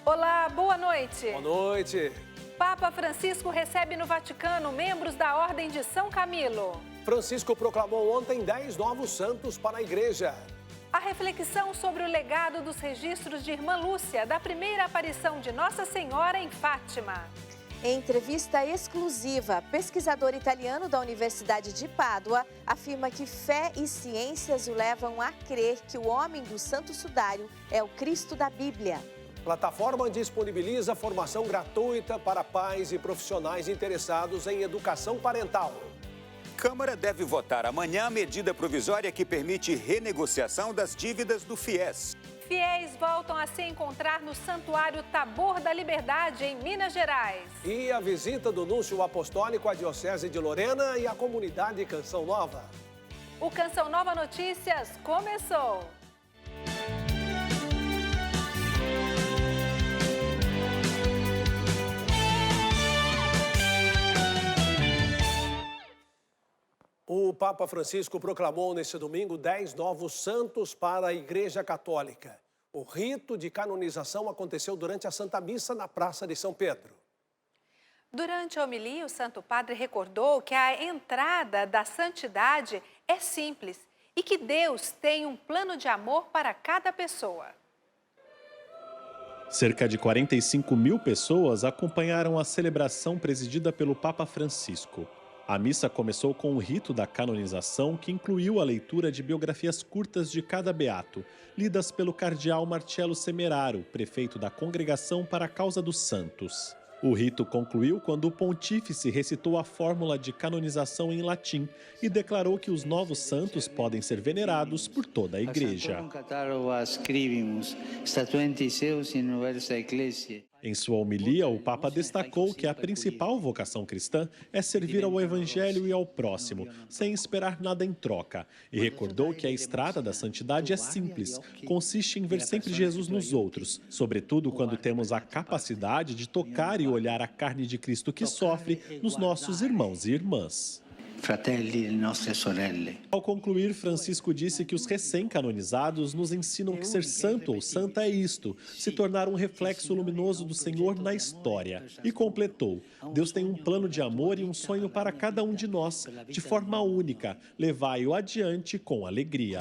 Olá, boa noite. Boa noite. Papa Francisco recebe no Vaticano membros da Ordem de São Camilo. Francisco proclamou ontem 10 novos santos para a igreja. A reflexão sobre o legado dos registros de Irmã Lúcia, da primeira aparição de Nossa Senhora em Fátima. Em entrevista exclusiva, pesquisador italiano da Universidade de Pádua afirma que fé e ciências o levam a crer que o homem do Santo Sudário é o Cristo da Bíblia. Plataforma disponibiliza formação gratuita para pais e profissionais interessados em educação parental. Câmara deve votar amanhã a medida provisória que permite renegociação das dívidas do FIES. Fiéis voltam a se encontrar no Santuário Tabor da Liberdade, em Minas Gerais. E a visita do Núncio Apostólico à Diocese de Lorena e à comunidade Canção Nova. O Canção Nova Notícias começou! O Papa Francisco proclamou neste domingo 10 novos santos para a Igreja Católica. O rito de canonização aconteceu durante a Santa Missa na Praça de São Pedro. Durante a homilia, o Santo Padre recordou que a entrada da santidade é simples e que Deus tem um plano de amor para cada pessoa. Cerca de 45 mil pessoas acompanharam a celebração presidida pelo Papa Francisco. A missa começou com o rito da canonização, que incluiu a leitura de biografias curtas de cada beato, lidas pelo cardeal Marcello Semeraro, prefeito da Congregação para a Causa dos Santos. O rito concluiu quando o pontífice recitou a fórmula de canonização em latim e declarou que os novos santos podem ser venerados por toda a Igreja. Em sua homilia, o Papa destacou que a principal vocação cristã é servir ao Evangelho e ao próximo, sem esperar nada em troca, e recordou que a estrada da santidade é simples, consiste em ver sempre Jesus nos outros, sobretudo quando temos a capacidade de tocar e olhar a carne de Cristo que sofre nos nossos irmãos e irmãs. Fratelli e nostre sorelle. Ao concluir, Francisco disse que os recém-canonizados nos ensinam que ser santo ou santa é isto, se tornar um reflexo luminoso do Senhor na história. E completou: Deus tem um plano de amor e um sonho para cada um de nós, de forma única. Levai-o adiante com alegria.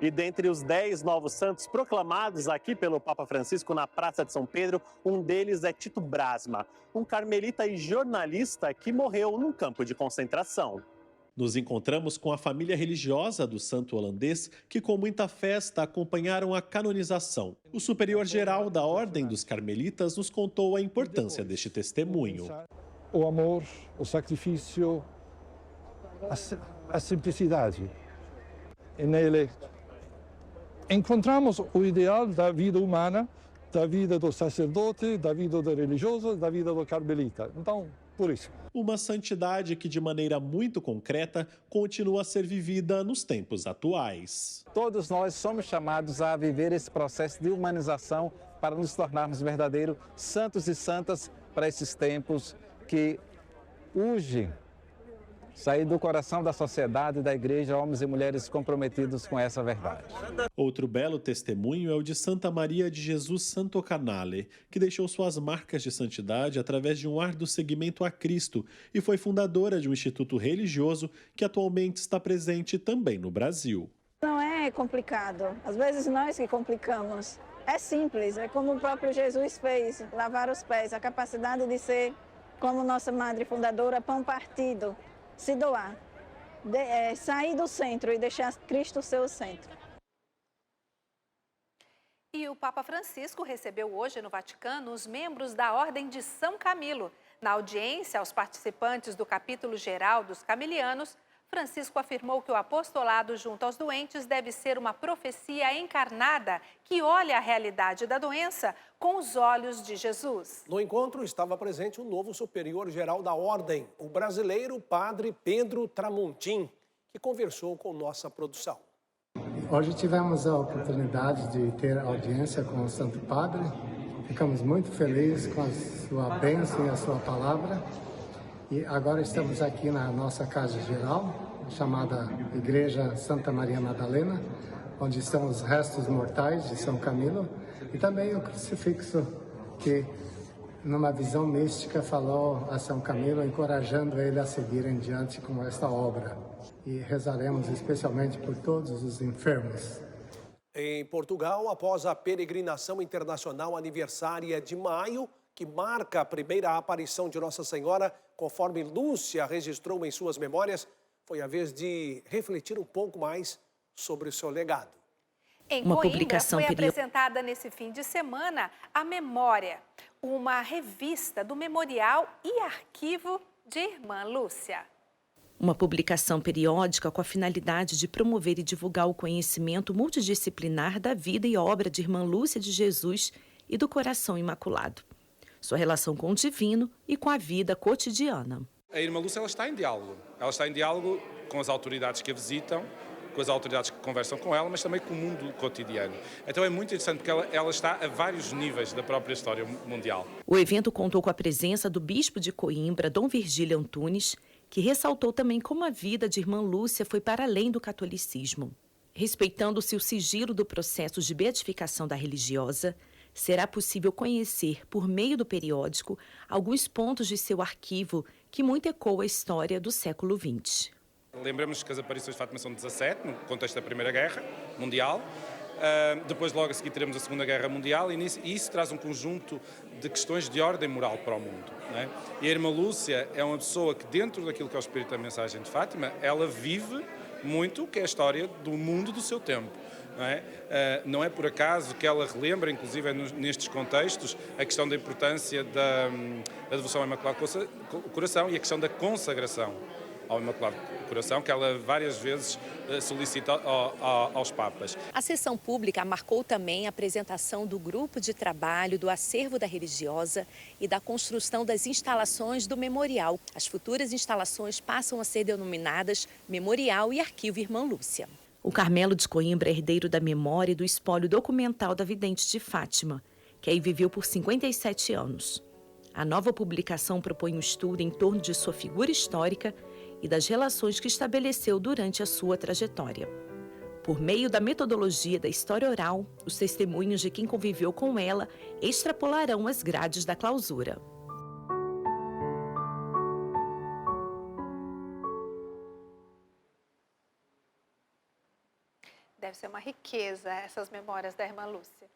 E dentre os 10 novos santos proclamados aqui pelo Papa Francisco na Praça de São Pedro, um deles é Tito Brasma, um carmelita e jornalista que morreu num campo de concentração. Nos encontramos com a família religiosa do santo holandês, que com muita festa acompanharam a canonização. O superior-geral da Ordem dos Carmelitas nos contou a importância deste testemunho. O amor, o sacrifício, a simplicidade. E nele encontramos o ideal da vida humana, da vida do sacerdote, da vida do religioso, da vida do carmelita. Então, por isso. Uma santidade que, de maneira muito concreta, continua a ser vivida nos tempos atuais. Todos nós somos chamados a viver esse processo de humanização para nos tornarmos verdadeiros santos e santas para esses tempos que urgem sair do coração da sociedade e da igreja, homens e mulheres comprometidos com essa verdade. Outro belo testemunho é o de Santa Maria de Jesus Santo Canale, que deixou suas marcas de santidade através de um árduo seguimento a Cristo e foi fundadora de um instituto religioso que atualmente está presente também no Brasil. Não é complicado, às vezes nós que complicamos. É simples, é como o próprio Jesus fez, lavar os pés, a capacidade de ser, como nossa madre fundadora, pão partido. Se doar, sair do centro e deixar Cristo ser o centro. E o Papa Francisco recebeu hoje no Vaticano os membros da Ordem de São Camilo. Na audiência aos participantes do capítulo geral dos camilianos, Francisco afirmou que o apostolado junto aos doentes deve ser uma profecia encarnada que olha a realidade da doença com os olhos de Jesus. No encontro estava presente o novo superior-geral da Ordem, o brasileiro Padre Pedro Tramontim, que conversou com nossa produção. Hoje tivemos a oportunidade de ter audiência com o Santo Padre. Ficamos muito felizes com a sua bênção e a sua palavra. E agora estamos aqui na nossa casa geral, chamada Igreja Santa Maria Madalena, onde estão os restos mortais de São Camilo, e também o crucifixo que, numa visão mística, falou a São Camilo, encorajando ele a seguir em diante com esta obra. E rezaremos especialmente por todos os enfermos. Em Portugal, após a peregrinação internacional aniversária de maio, que marca a primeira aparição de Nossa Senhora, conforme Lúcia registrou em suas memórias, foi a vez de refletir um pouco mais sobre o seu legado. Em Coimbra foi apresentada nesse fim de semana a Memória, uma revista do Memorial e Arquivo de Irmã Lúcia. Uma publicação periódica com a finalidade de promover e divulgar o conhecimento multidisciplinar da vida e obra de Irmã Lúcia de Jesus e do Coração Imaculado, sua relação com o divino e com a vida cotidiana. A Irmã Lúcia ela está em diálogo. Ela está em diálogo com as autoridades que a visitam, com as autoridades que conversam com ela, mas também com o mundo cotidiano. Então é muito interessante porque ela está a vários níveis da própria história mundial. O evento contou com a presença do bispo de Coimbra, Dom Virgílio Antunes, que ressaltou também como a vida de Irmã Lúcia foi para além do catolicismo. Respeitando-se o sigilo do processo de beatificação da religiosa, será possível conhecer, por meio do periódico, alguns pontos de seu arquivo que muito ecoam a história do século XX. Lembramos que as aparições de Fátima são 17, no contexto da Primeira Guerra Mundial. Depois, logo a seguir, teremos a Segunda Guerra Mundial e isso traz um conjunto de questões de ordem moral para o mundo. Não é? E a Irmã Lúcia é uma pessoa que, dentro daquilo que é o espírito da mensagem de Fátima, ela vive muito o que é a história do mundo do seu tempo. Não é por acaso que ela relembra, inclusive nestes contextos, a questão da importância da devoção ao Imaculado Coração e a questão da consagração ao Imaculado Coração, que ela várias vezes solicita aos Papas. A sessão pública marcou também a apresentação do grupo de trabalho do acervo da religiosa e da construção das instalações do memorial. As futuras instalações passam a ser denominadas Memorial e Arquivo Irmã Lúcia. O Carmelo de Coimbra é herdeiro da memória e do espólio documental da vidente de Fátima, que aí viveu por 57 anos. A nova publicação propõe um estudo em torno de sua figura histórica e das relações que estabeleceu durante a sua trajetória. Por meio da metodologia da história oral, os testemunhos de quem conviveu com ela extrapolarão as grades da clausura. Deve ser uma riqueza essas memórias da Irmã Lúcia.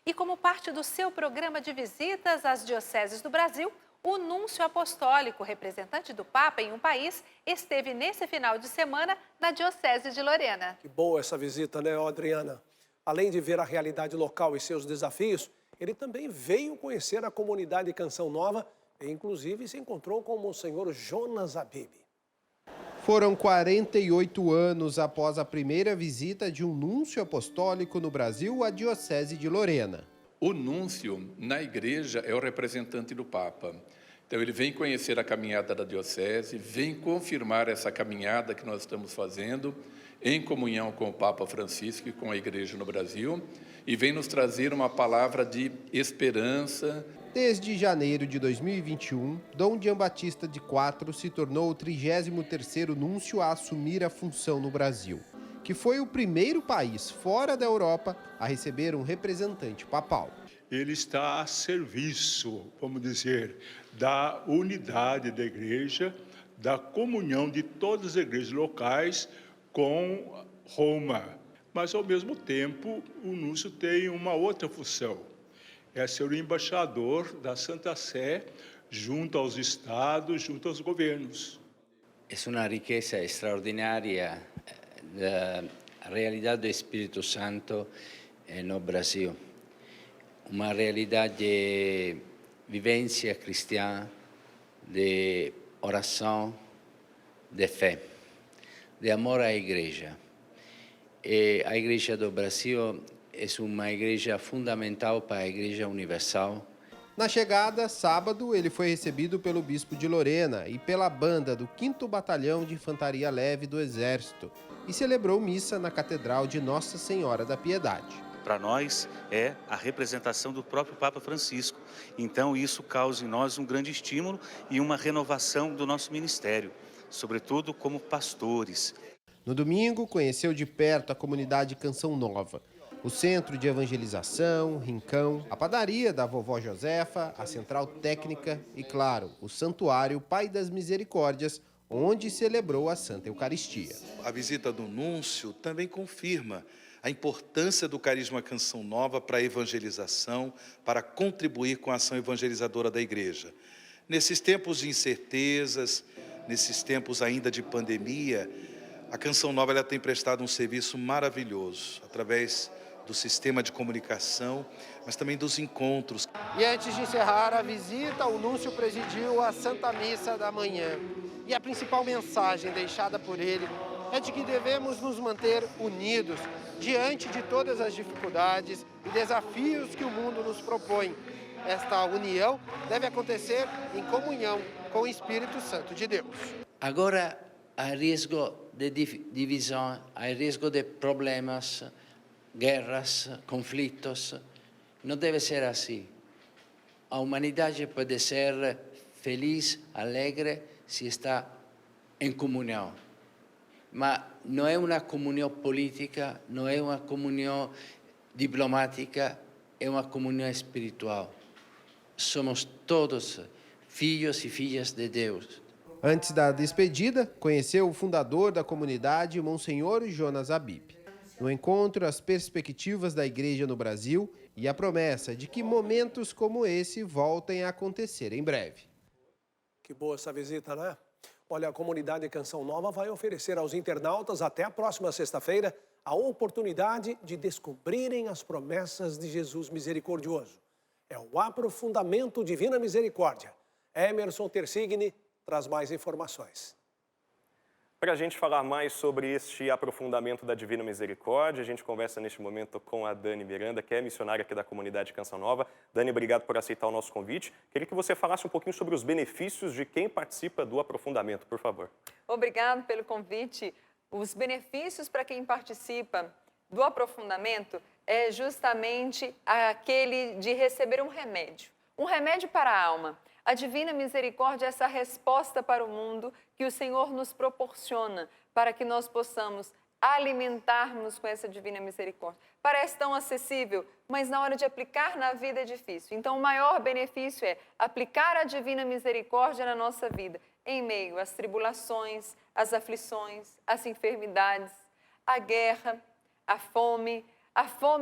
E como parte do seu programa de visitas às dioceses do Brasil, o Núncio Apostólico, representante do Papa em um país, esteve nesse final de semana na Diocese de Lorena. Que boa essa visita, né, Adriana? Além de ver a realidade local e seus desafios, ele também veio conhecer a comunidade Canção Nova e, inclusive, se encontrou com o Monsenhor Jonas Abib. Foram 48 anos após a primeira visita de um núncio apostólico no Brasil à Diocese de Lorena. O núncio, na igreja, é o representante do Papa. Então, ele vem conhecer a caminhada da Diocese, vem confirmar essa caminhada que nós estamos fazendo em comunhão com o Papa Francisco e com a igreja no Brasil, e vem nos trazer uma palavra de esperança. Desde janeiro de 2021, Dom Giambattista de Quatro se tornou o 33º núncio a assumir a função no Brasil, que foi o primeiro país fora da Europa a receber um representante papal. Ele está a serviço, vamos dizer, da unidade da igreja, da comunhão de todas as igrejas locais com Roma. Mas, ao mesmo tempo, o núncio tem uma outra função, é ser o embaixador da Santa Sé junto aos estados, junto aos governos. É uma riqueza extraordinária da realidade do Espírito Santo no Brasil. Uma realidade de vivência cristã, de oração, de fé, de amor à igreja. E a igreja do Brasil é uma igreja fundamental para a igreja universal. Na chegada, sábado, ele foi recebido pelo bispo de Lorena e pela banda do 5º Batalhão de Infantaria Leve do Exército e celebrou missa na Catedral de Nossa Senhora da Piedade. Para nós é a representação do próprio Papa Francisco. Então isso causa em nós um grande estímulo e uma renovação do nosso ministério, sobretudo como pastores. No domingo, conheceu de perto a comunidade Canção Nova, o centro de evangelização, o rincão, a padaria da vovó Josefa, a central técnica e, claro, o santuário Pai das Misericórdias, onde celebrou a Santa Eucaristia. A visita do Núncio também confirma a importância do carisma Canção Nova para a evangelização, para contribuir com a ação evangelizadora da igreja. Nesses tempos de incertezas, nesses tempos ainda de pandemia, a Canção Nova ela tem prestado um serviço maravilhoso, através do sistema de comunicação, mas também dos encontros. E antes de encerrar a visita, o Núncio presidiu a Santa Missa da manhã. E a principal mensagem deixada por ele é de que devemos nos manter unidos diante de todas as dificuldades e desafios que o mundo nos propõe. Esta união deve acontecer em comunhão com o Espírito Santo de Deus. Agora há risco de divisão, há risco de problemas, guerras, conflitos. Não deve ser assim. A humanidade pode ser feliz, alegre, se está em comunhão. Mas não é uma comunhão política, não é uma comunhão diplomática, é uma comunhão espiritual. Somos todos filhos e filhas de Deus. Antes da despedida, conheceu o fundador da comunidade, Monsenhor Jonas Abib. No encontro, as perspectivas da igreja no Brasil e a promessa de que momentos como esse voltem a acontecer em breve. Que boa essa visita, né? Olha, a comunidade Canção Nova vai oferecer aos internautas até a próxima sexta-feira a oportunidade de descobrirem as promessas de Jesus misericordioso. É o Aprofundamento Divina Misericórdia. Emerson Tersigni traz mais informações. Para a gente falar mais sobre este aprofundamento da Divina Misericórdia, a gente conversa neste momento com a Dani Miranda, que é missionária aqui da comunidade Canção Nova. Dani, obrigado por aceitar o nosso convite. Queria que você falasse um pouquinho sobre os benefícios de quem participa do aprofundamento, por favor. Obrigado pelo convite. Os benefícios para quem participa do aprofundamento é justamente aquele de receber um remédio para a alma. A Divina Misericórdia é essa resposta para o mundo que o Senhor nos proporciona para que nós possamos alimentarmos com essa Divina Misericórdia. Parece tão acessível, mas na hora de aplicar na vida é difícil. Então, o maior benefício é aplicar a Divina Misericórdia na nossa vida, em meio às tribulações, às aflições, às enfermidades, à guerra, à fome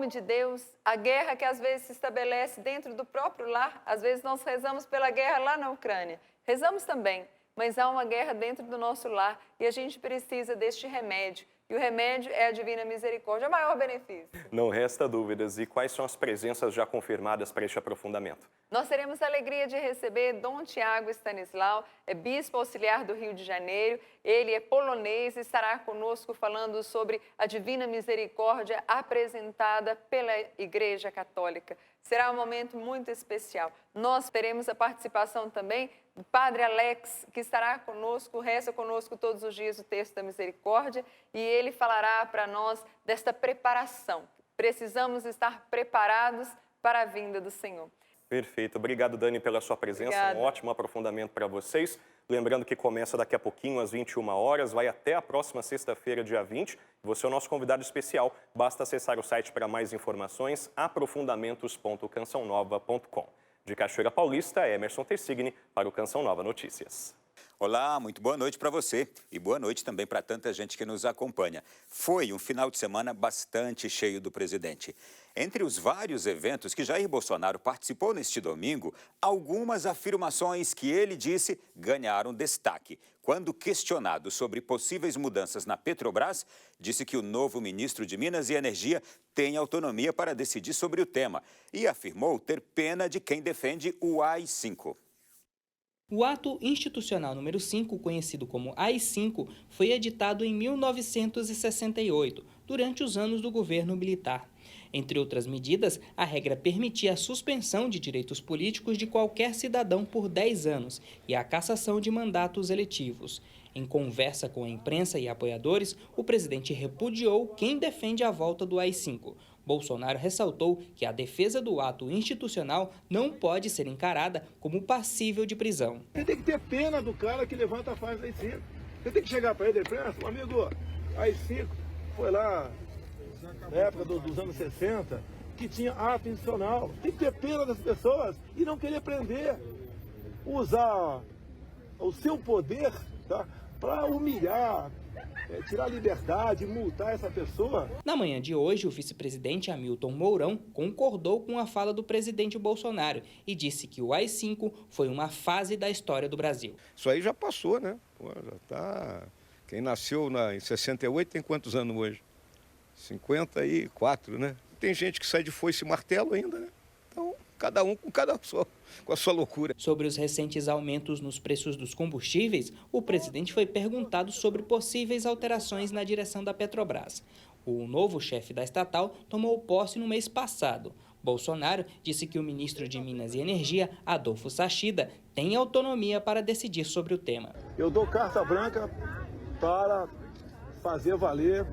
de Deus, a guerra que às vezes se estabelece dentro do próprio lar. Às vezes nós rezamos pela guerra lá na Ucrânia. Rezamos também, mas há uma guerra dentro do nosso lar e a gente precisa deste remédio. E o remédio é a Divina Misericórdia, é o maior benefício. Não resta dúvidas. E quais são as presenças já confirmadas para este aprofundamento? Nós teremos a alegria de receber Dom Tiago Stanislau, é bispo auxiliar do Rio de Janeiro. Ele é polonês e estará conosco falando sobre a Divina Misericórdia apresentada pela Igreja Católica. Será um momento muito especial. Nós teremos a participação também do Padre Alex, que estará conosco, reza conosco todos os dias o texto da misericórdia, e ele falará para nós desta preparação. Precisamos estar preparados para a vinda do Senhor. Perfeito. Obrigado, Dani, pela sua presença. Obrigada. Um ótimo aprofundamento para vocês. Lembrando que começa daqui a pouquinho, às 21 horas, vai até a próxima sexta-feira, dia 20. Você é o nosso convidado especial. Basta acessar o site para mais informações, aprofundamentos.cançãonova.com. De Cachoeira Paulista, Emerson Tersigni para o Canção Nova Notícias. Olá, muito boa noite para você e boa noite também para tanta gente que nos acompanha. Foi um final de semana bastante cheio do presidente. Entre os vários eventos que Jair Bolsonaro participou neste domingo, algumas afirmações que ele disse ganharam destaque. Quando questionado sobre possíveis mudanças na Petrobras, disse que o novo ministro de Minas e Energia tem autonomia para decidir sobre o tema e afirmou ter pena de quem defende o AI-5. O ato institucional número 5, conhecido como AI-5, foi editado em 1968, durante os anos do governo militar. Entre outras medidas, a regra permitia a suspensão de direitos políticos de qualquer cidadão por 10 anos e a cassação de mandatos eletivos. Em conversa com a imprensa e apoiadores, o presidente repudiou quem defende a volta do AI-5. Bolsonaro ressaltou que a defesa do ato institucional não pode ser encarada como passível de prisão. Você tem que ter pena do cara que levanta a faz AI-5. Você tem que chegar para ele e falar, amigo, AI-5 foi lá na época dos anos 60, que tinha ato institucional. Tem que ter pena das pessoas e não querer prender. Usar o seu poder, tá, para humilhar, tirar a liberdade, multar essa pessoa. Na manhã de hoje, o vice-presidente Hamilton Mourão concordou com a fala do presidente Bolsonaro e disse que o AI-5 foi uma fase da história do Brasil. Isso aí já passou, né? Já tá... Quem nasceu em 68 tem quantos anos hoje? 54, né? Tem gente que sai de foice e martelo ainda, né? Então, cada um com a sua loucura. Sobre os recentes aumentos nos preços dos combustíveis, o presidente foi perguntado sobre possíveis alterações na direção da Petrobras. O novo chefe da estatal tomou posse no mês passado. Bolsonaro disse que o ministro de Minas e Energia, Adolfo Sachida, tem autonomia para decidir sobre o tema. Eu dou carta branca para fazer valer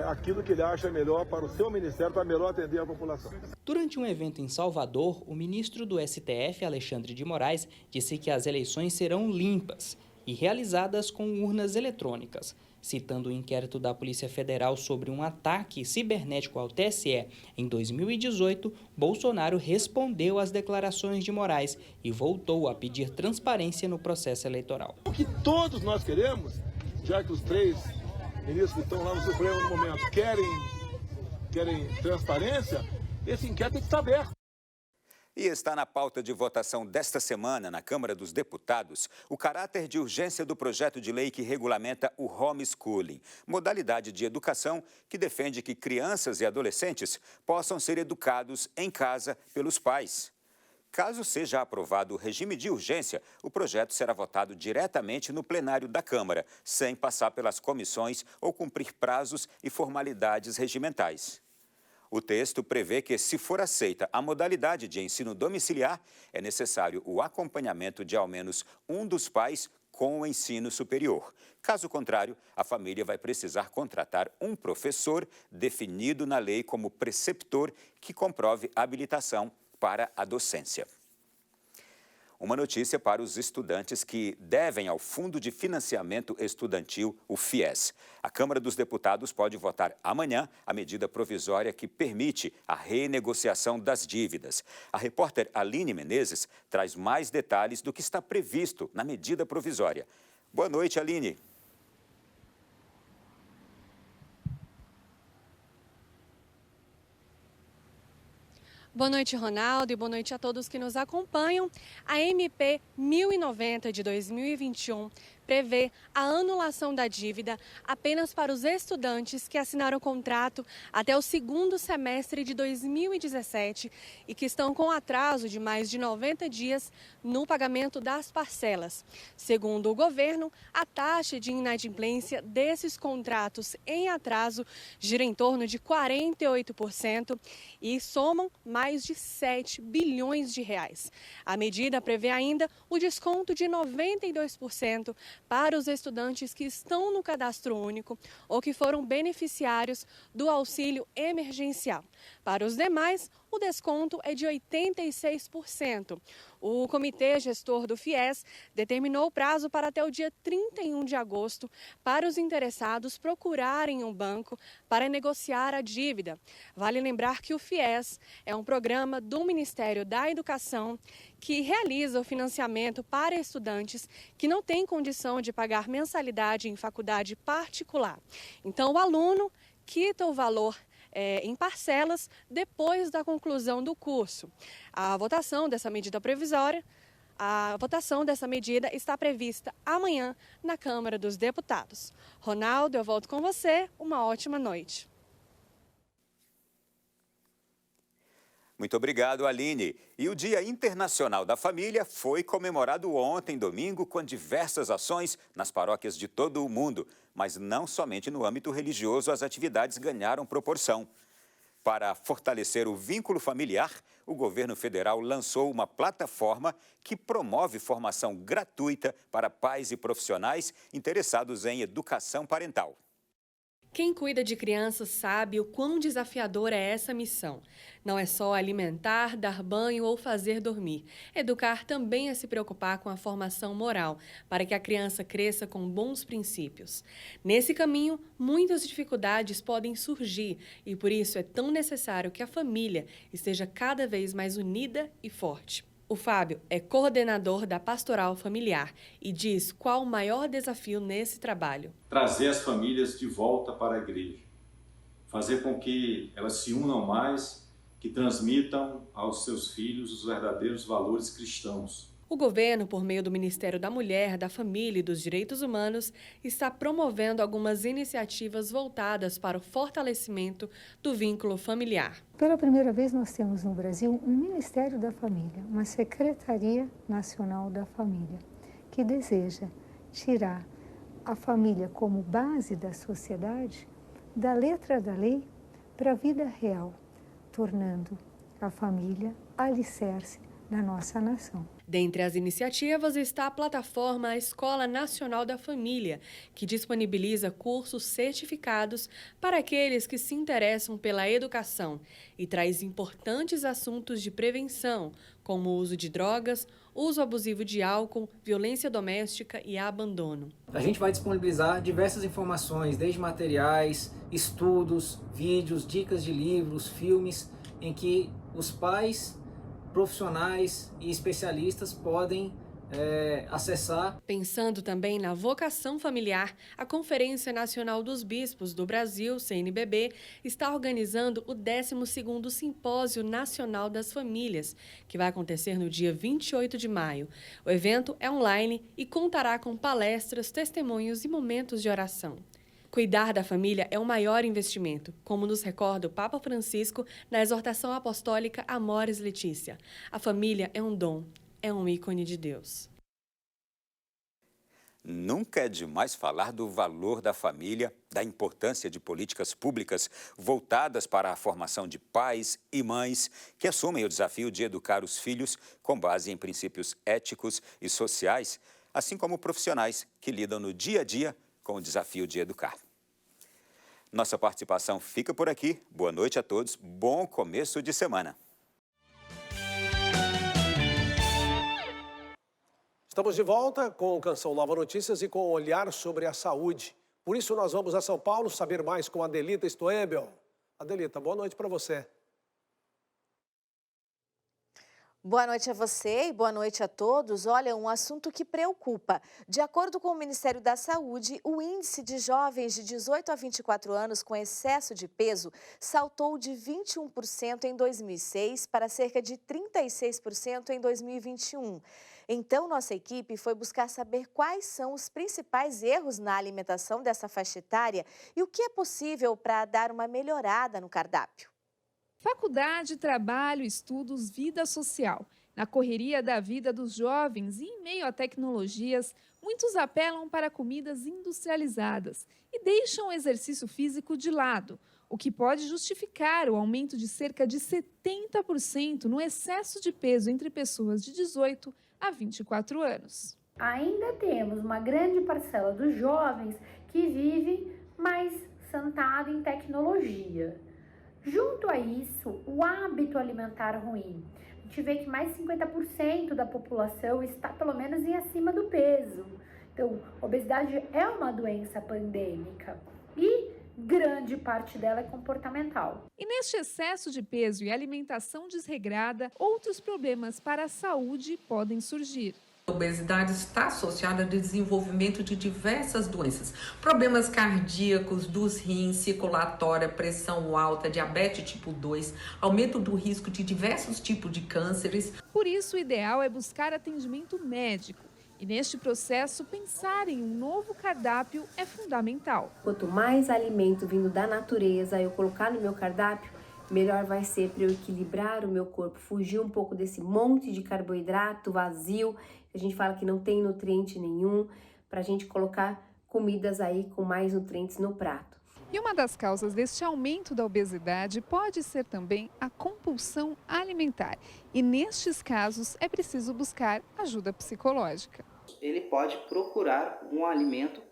aquilo que ele acha melhor para o seu ministério, para melhor atender a população. Durante um evento em Salvador, o ministro do STF, Alexandre de Moraes, disse que as eleições serão limpas e realizadas com urnas eletrônicas. Citando o inquérito da Polícia Federal sobre um ataque cibernético ao TSE em 2018, Bolsonaro respondeu às declarações de Moraes e voltou a pedir transparência no processo eleitoral. O que todos nós queremos, já que os 3 ministros que estão lá no Supremo no momento querem transparência, esse inquérito tem que estar aberto. E está na pauta de votação desta semana na Câmara dos Deputados o caráter de urgência do projeto de lei que regulamenta o homeschooling, modalidade de educação que defende que crianças e adolescentes possam ser educados em casa pelos pais. Caso seja aprovado o regime de urgência, o projeto será votado diretamente no plenário da Câmara, sem passar pelas comissões ou cumprir prazos e formalidades regimentais. O texto prevê que, se for aceita a modalidade de ensino domiciliar, é necessário o acompanhamento de ao menos um dos pais com o ensino superior. Caso contrário, a família vai precisar contratar um professor definido na lei como preceptor que comprove habilitação para a docência. Uma notícia para os estudantes que devem ao Fundo de Financiamento Estudantil, o FIES. A Câmara dos Deputados pode votar amanhã a medida provisória que permite a renegociação das dívidas. A repórter Aline Menezes traz mais detalhes do que está previsto na medida provisória. Boa noite, Aline. Boa noite, Ronaldo, e boa noite a todos que nos acompanham. A MP 1090 de 2021 prevê a anulação da dívida apenas para os estudantes que assinaram o contrato até o segundo semestre de 2017 e que estão com atraso de mais de 90 dias no pagamento das parcelas. Segundo o governo, a taxa de inadimplência desses contratos em atraso gira em torno de 48% e somam mais de 7 bilhões de reais. A medida prevê ainda o desconto de 92% para os estudantes que estão no cadastro único ou que foram beneficiários do auxílio emergencial. Para os demais, o desconto é de 86%. O comitê gestor do FIES determinou o prazo para até o dia 31 de agosto para os interessados procurarem um banco para negociar a dívida. Vale lembrar que o FIES é um programa do Ministério da Educação que realiza o financiamento para estudantes que não têm condição de pagar mensalidade em faculdade particular. Então, o aluno quita o valor em parcelas depois da conclusão do curso. A votação dessa medida provisória, está prevista amanhã na Câmara dos Deputados. Ronaldo, eu volto com você. Uma ótima noite. Muito obrigado, Aline. E o Dia Internacional da Família foi comemorado ontem, domingo, com diversas ações nas paróquias de todo o mundo. Mas não somente no âmbito religioso as atividades ganharam proporção. Para fortalecer o vínculo familiar, o governo federal lançou uma plataforma que promove formação gratuita para pais e profissionais interessados em educação parental. Quem cuida de crianças sabe o quão desafiadora é essa missão. Não é só alimentar, dar banho ou fazer dormir. Educar também é se preocupar com a formação moral, para que a criança cresça com bons princípios. Nesse caminho, muitas dificuldades podem surgir e por isso é tão necessário que a família esteja cada vez mais unida e forte. O Fábio é coordenador da Pastoral Familiar e diz qual o maior desafio nesse trabalho. Trazer as famílias de volta para a igreja. Fazer com que elas se unam mais, que transmitam aos seus filhos os verdadeiros valores cristãos. O governo, por meio do Ministério da Mulher, da Família e dos Direitos Humanos, está promovendo algumas iniciativas voltadas para o fortalecimento do vínculo familiar. Pela primeira vez nós temos no Brasil um Ministério da Família, uma Secretaria Nacional da Família, que deseja tirar a família como base da sociedade, da letra da lei para a vida real, tornando a família alicerce da nossa nação. Dentre as iniciativas está a plataforma Escola Nacional da Família, que disponibiliza cursos certificados para aqueles que se interessam pela educação e traz importantes assuntos de prevenção, como o uso de drogas, uso abusivo de álcool, violência doméstica e abandono. A gente vai disponibilizar diversas informações, desde materiais, estudos, vídeos, dicas de livros, filmes, em que os pais, profissionais e especialistas podem acessar. Pensando também na vocação familiar, a Conferência Nacional dos Bispos do Brasil, CNBB, está organizando o 12º Simpósio Nacional das Famílias, que vai acontecer no dia 28 de maio. O evento é online e contará com palestras, testemunhos e momentos de oração. Cuidar da família é o maior investimento, como nos recorda o Papa Francisco na exortação apostólica Amoris Laetitia. A família é um dom, é um ícone de Deus. Nunca é demais falar do valor da família, da importância de políticas públicas voltadas para a formação de pais e mães que assumem o desafio de educar os filhos com base em princípios éticos e sociais, assim como profissionais que lidam no dia a dia com o desafio de educar. Nossa participação fica por aqui. Boa noite a todos. Bom começo de semana. Estamos de volta com o Canção Nova Notícias e com um olhar sobre a saúde. Por isso nós vamos a São Paulo saber mais com a Adelita Stoebel. Adelita, boa noite para você. Boa noite a você e boa noite a todos. Olha, um assunto que preocupa. De acordo com o Ministério da Saúde, o índice de jovens de 18 a 24 anos com excesso de peso saltou de 21% em 2006 para cerca de 36% em 2021. Então, nossa equipe foi buscar saber quais são os principais erros na alimentação dessa faixa etária e o que é possível para dar uma melhorada no cardápio. Faculdade, trabalho, estudos, vida social. Na correria da vida dos jovens e em meio a tecnologias, muitos apelam para comidas industrializadas e deixam o exercício físico de lado, o que pode justificar o aumento de cerca de 70% no excesso de peso entre pessoas de 18 a 24 anos. Ainda temos uma grande parcela dos jovens que vive mais sentado em tecnologia. Junto a isso, o hábito alimentar ruim. A gente vê que mais de 50% da população está pelo menos em acima do peso. Então, obesidade é uma doença pandêmica e grande parte dela é comportamental. E neste excesso de peso e alimentação desregrada, outros problemas para a saúde podem surgir. A obesidade está associada ao desenvolvimento de diversas doenças, problemas cardíacos, dos rins, circulatória, pressão alta, diabetes tipo 2, aumento do risco de diversos tipos de cânceres. Por isso, o ideal é buscar atendimento médico. E neste processo, pensar em um novo cardápio é fundamental. Quanto mais alimento vindo da natureza eu colocar no meu cardápio, melhor vai ser para eu equilibrar o meu corpo, fugir um pouco desse monte de carboidrato vazio, que a gente fala que não tem nutriente nenhum, para a gente colocar comidas aí com mais nutrientes no prato. E uma das causas deste aumento da obesidade pode ser também a compulsão alimentar. E nestes casos é preciso buscar ajuda psicológica. Ele pode procurar um alimento,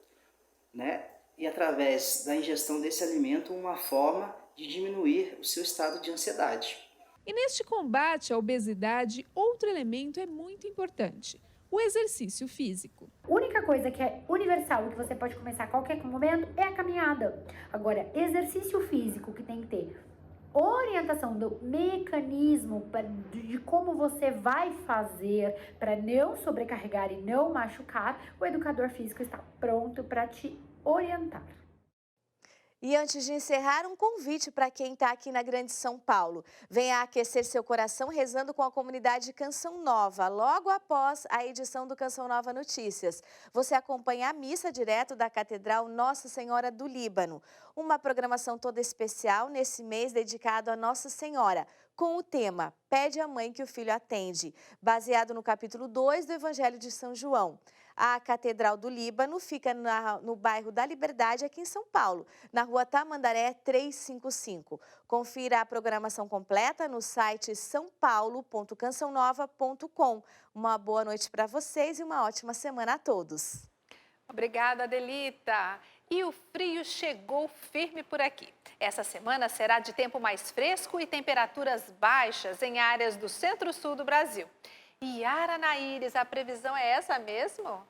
e, através da ingestão desse alimento, uma forma de diminuir o seu estado de ansiedade. E neste combate à obesidade, outro elemento é muito importante: o exercício físico. A única coisa que é universal e que você pode começar a qualquer momento é a caminhada. Agora, exercício físico que tem que ter orientação do mecanismo de como você vai fazer para não sobrecarregar e não machucar, o educador físico está pronto para te orientar. E antes de encerrar, um convite para quem está aqui na Grande São Paulo. Venha aquecer seu coração rezando com a comunidade Canção Nova, logo após a edição do Canção Nova Notícias. Você acompanha a missa direto da Catedral Nossa Senhora do Líbano. Uma programação toda especial nesse mês dedicado a Nossa Senhora, com o tema Pede à Mãe que o Filho Atende, baseado no capítulo 2 do Evangelho de São João. A Catedral do Líbano fica no bairro da Liberdade, aqui em São Paulo, na rua Tamandaré 355. Confira a programação completa no site saopaulo.cançãonova.com. Uma boa noite para vocês e uma ótima semana a todos. Obrigada, Adelita. E o frio chegou firme por aqui. Essa semana será de tempo mais fresco e temperaturas baixas em áreas do centro-sul do Brasil. Yara Naíris, a previsão é essa mesmo?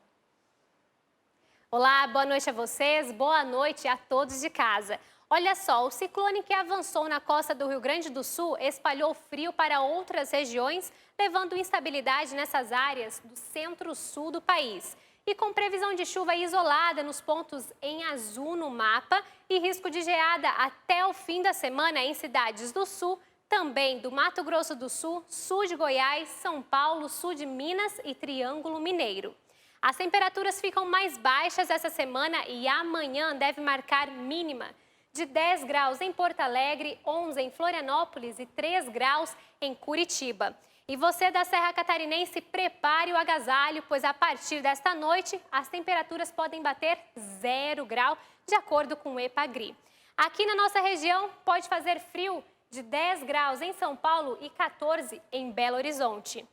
Olá, boa noite a vocês, boa noite a todos de casa. Olha só, o ciclone que avançou na costa do Rio Grande do Sul espalhou frio para outras regiões, levando instabilidade nessas áreas do centro-sul do país. E com previsão de chuva isolada nos pontos em azul no mapa e risco de geada até o fim da semana em cidades do sul, também do Mato Grosso do Sul, sul de Goiás, São Paulo, sul de Minas e Triângulo Mineiro. As temperaturas ficam mais baixas essa semana e amanhã deve marcar mínima de 10 graus em Porto Alegre, 11 em Florianópolis e 3 graus em Curitiba. E você da Serra Catarinense, prepare o agasalho, pois a partir desta noite as temperaturas podem bater 0 grau, de acordo com o EPAGRI. Aqui na nossa região pode fazer frio de 10 graus em São Paulo e 14 em Belo Horizonte.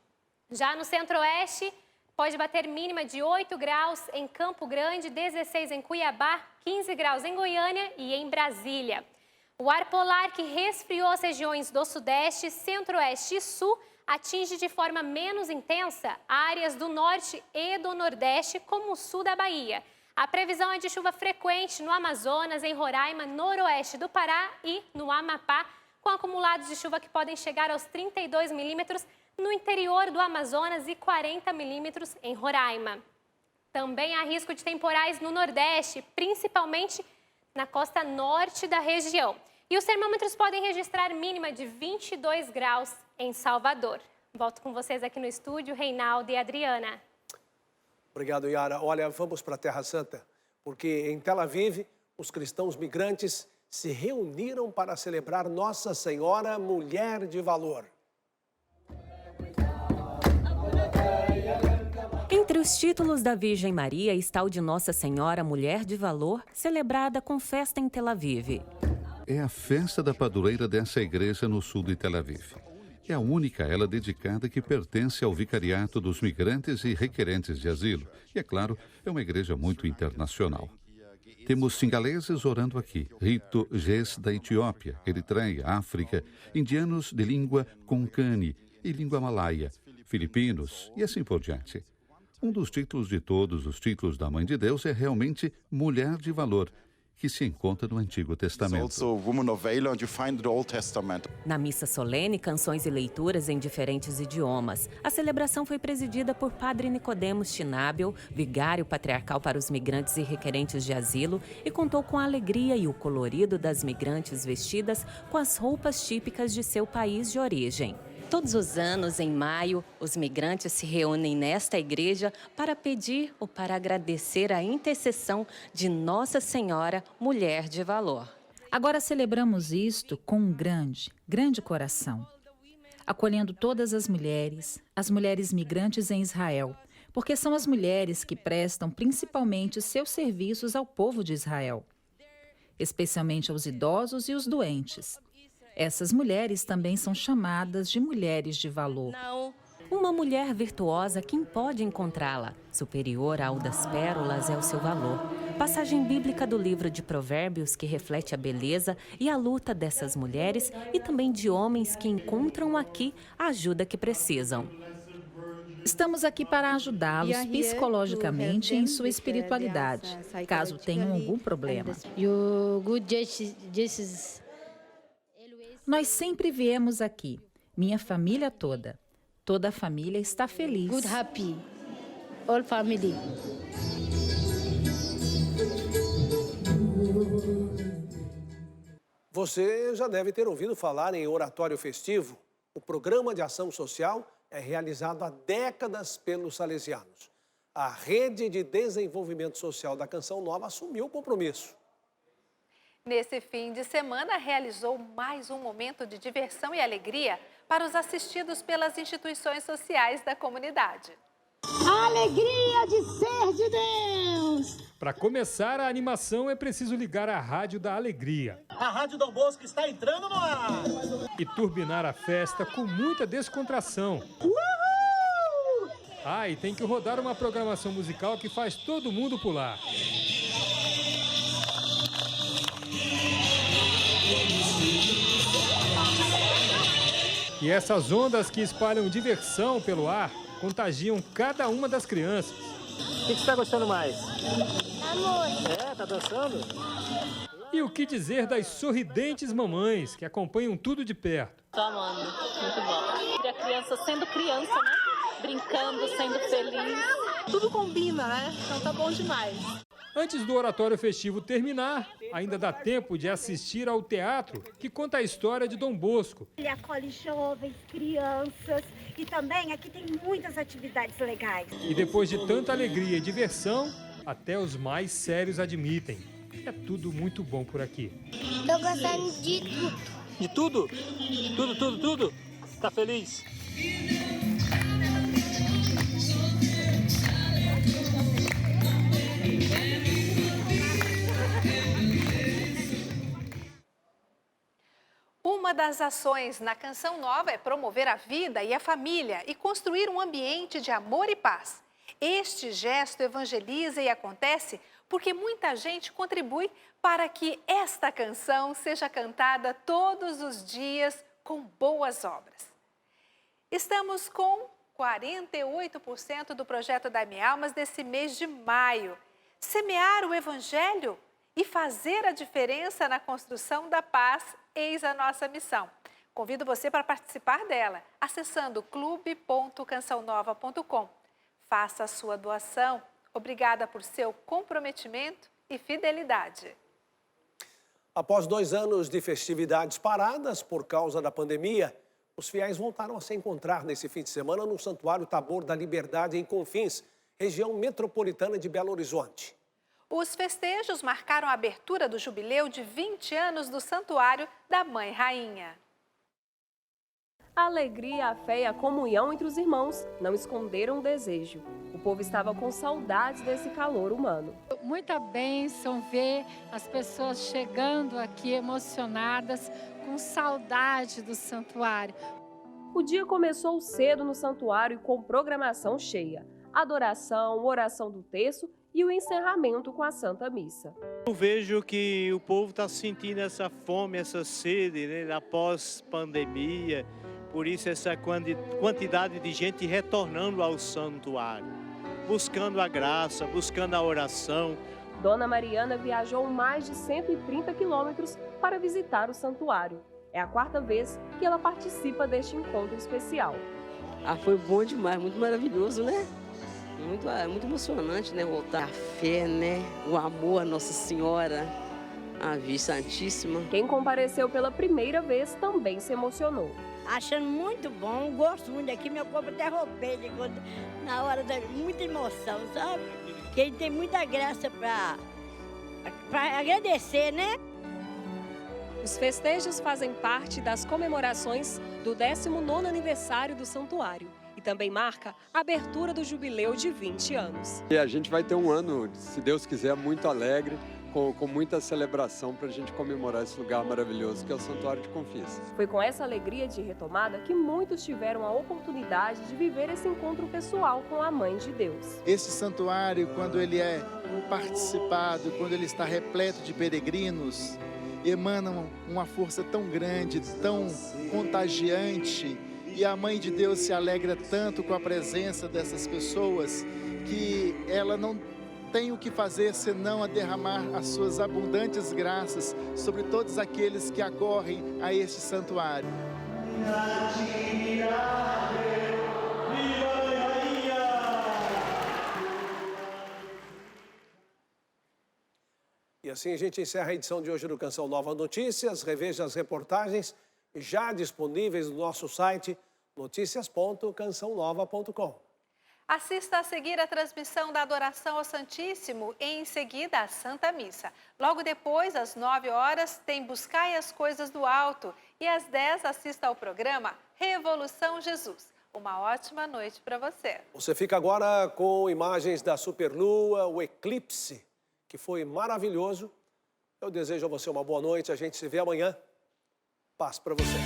Já no centro-oeste, pode bater mínima de 8 graus em Campo Grande, 16 em Cuiabá, 15 graus em Goiânia e em Brasília. O ar polar que resfriou as regiões do Sudeste, Centro-Oeste e Sul atinge de forma menos intensa áreas do Norte e do Nordeste, como o sul da Bahia. A previsão é de chuva frequente no Amazonas, em Roraima, noroeste do Pará e no Amapá, com acumulados de chuva que podem chegar aos 32 milímetros no interior do Amazonas e 40 milímetros em Roraima. Também há risco de temporais no Nordeste, principalmente na costa norte da região. E os termômetros podem registrar mínima de 22 graus em Salvador. Volto com vocês aqui no estúdio, Reinaldo e Adriana. Obrigado, Yara. Olha, vamos para a Terra Santa, porque em Tel Aviv, os cristãos migrantes se reuniram para celebrar Nossa Senhora Mulher de Valor. Entre os títulos da Virgem Maria está o de Nossa Senhora Mulher de Valor, celebrada com festa em Tel Aviv. É a festa da padroeira dessa igreja no sul de Tel Aviv. É a única ela dedicada que pertence ao vicariato dos migrantes e requerentes de asilo. E, é claro, é uma igreja muito internacional. Temos singaleses orando aqui, Rito Ges da Etiópia, Eritreia, África, indianos de língua Konkani e língua malaia, filipinos e assim por diante. Um dos títulos de todos os títulos da Mãe de Deus é realmente Mulher de Valor, que se encontra no Antigo Testamento. Na missa solene, canções e leituras em diferentes idiomas. A celebração foi presidida por Padre Nicodemos Schnabel, vigário patriarcal para os migrantes e requerentes de asilo, e contou com a alegria e o colorido das migrantes vestidas com as roupas típicas de seu país de origem. Todos os anos, em maio, os migrantes se reúnem nesta igreja para pedir ou para agradecer a intercessão de Nossa Senhora, Mulher de Valor. Agora celebramos isto com um grande coração, acolhendo todas as mulheres migrantes em Israel, porque são as mulheres que prestam principalmente seus serviços ao povo de Israel, especialmente aos idosos e os doentes. Essas mulheres também são chamadas de mulheres de valor. Uma mulher virtuosa, quem pode encontrá-la? Superior ao das pérolas é o seu valor. Passagem bíblica do livro de Provérbios que reflete a beleza e a luta dessas mulheres e também de homens que encontram aqui a ajuda que precisam. Estamos aqui para ajudá-los psicologicamente em sua espiritualidade, caso tenham algum problema. Nós sempre viemos aqui, minha família toda. Toda a família está feliz. Good, happy. All family. Você já deve ter ouvido falar em Oratório Festivo. O programa de ação social é realizado há décadas pelos salesianos. A Rede de Desenvolvimento Social da Canção Nova assumiu o compromisso. Nesse fim de semana, realizou mais um momento de diversão e alegria para os assistidos pelas instituições sociais da comunidade. A alegria de ser de Deus! Para começar a animação é preciso ligar a rádio da alegria. A Rádio Dom Bosco está entrando no ar! E turbinar a festa com muita descontração. Uhul! Ah, e tem que rodar uma programação musical que faz todo mundo pular. E essas ondas que espalham diversão pelo ar contagiam cada uma das crianças. O que você está gostando mais? Amor. Tá dançando? E o que dizer das sorridentes mamães que acompanham tudo de perto? Tô amando, muito bom. E a criança sendo criança, né? Brincando, sendo feliz. Tudo combina, né? Então tá bom demais. Antes do oratório festivo terminar, ainda dá tempo de assistir ao teatro que conta a história de Dom Bosco. Ele acolhe jovens, crianças e também aqui tem muitas atividades legais. E depois de tanta alegria e diversão, até os mais sérios admitem. É tudo muito bom por aqui. Tô gostando de tudo. De tudo? Tudo? Tá feliz? Uma das ações na Canção Nova é promover a vida e a família e construir um ambiente de amor e paz. Este gesto evangeliza e acontece porque muita gente contribui para que esta canção seja cantada todos os dias com boas obras. Estamos com 48% do projeto Dai-me Almas nesse mês de maio. Semear o Evangelho e fazer a diferença na construção da paz, eis a nossa missão. Convido você para participar dela, acessando clube.cançãonova.com. Faça a sua doação. Obrigada por seu comprometimento e fidelidade. Após 2 anos de festividades paradas por causa da pandemia, os fiéis voltaram a se encontrar nesse fim de semana no Santuário Tabor da Liberdade, em Confins, região metropolitana de Belo Horizonte. Os festejos marcaram a abertura do jubileu de 20 anos do Santuário da Mãe Rainha. A alegria, a fé e a comunhão entre os irmãos não esconderam o desejo. O povo estava com saudades desse calor humano. Muita bênção ver as pessoas chegando aqui emocionadas, com saudade do santuário. O dia começou cedo no santuário com programação cheia. Adoração, oração do terço e o encerramento com a Santa Missa. Eu vejo que o povo está sentindo essa fome, essa sede, né, após pandemia. Por isso essa quantidade de gente retornando ao santuário, buscando a graça, buscando a oração. Dona Mariana viajou mais de 130 quilômetros para visitar o santuário. É a 4ª vez que ela participa deste encontro especial. Foi bom demais, muito maravilhoso, né? Muito emocionante, né? Voltar a fé, né? O amor à Nossa Senhora, a Virgem Santíssima. Quem compareceu pela primeira vez também se emocionou. Achando muito bom, gosto muito daqui, meu corpo até rompeu na hora da muita emoção, sabe? Que ele tem muita graça para agradecer, né? Os festejos fazem parte das comemorações do 19º aniversário do santuário e também marca a abertura do jubileu de 20 anos. E a gente vai ter um ano, se Deus quiser, muito alegre, com muita celebração para a gente comemorar esse lugar maravilhoso que é o Santuário de Confins. Foi com essa alegria de retomada que muitos tiveram a oportunidade de viver esse encontro pessoal com a Mãe de Deus. Esse santuário, quando ele é participado, quando ele está repleto de peregrinos, emana uma força tão grande, tão contagiante, e a Mãe de Deus se alegra tanto com a presença dessas pessoas que ela não tem o que fazer senão a derramar as suas abundantes graças sobre todos aqueles que acorrem a este santuário. E assim a gente encerra a edição de hoje do Canção Nova Notícias. Reveja as reportagens já disponíveis no nosso site noticias.cançãonova.com. Assista a seguir a transmissão da adoração ao Santíssimo e em seguida a Santa Missa. Logo depois, às 9 horas, tem Buscai as Coisas do Alto e às 10 assista ao programa Revolução Jesus. Uma ótima noite para você. Você fica agora com imagens da superlua, o eclipse, que foi maravilhoso. Eu desejo a você uma boa noite, a gente se vê amanhã. Paz para você.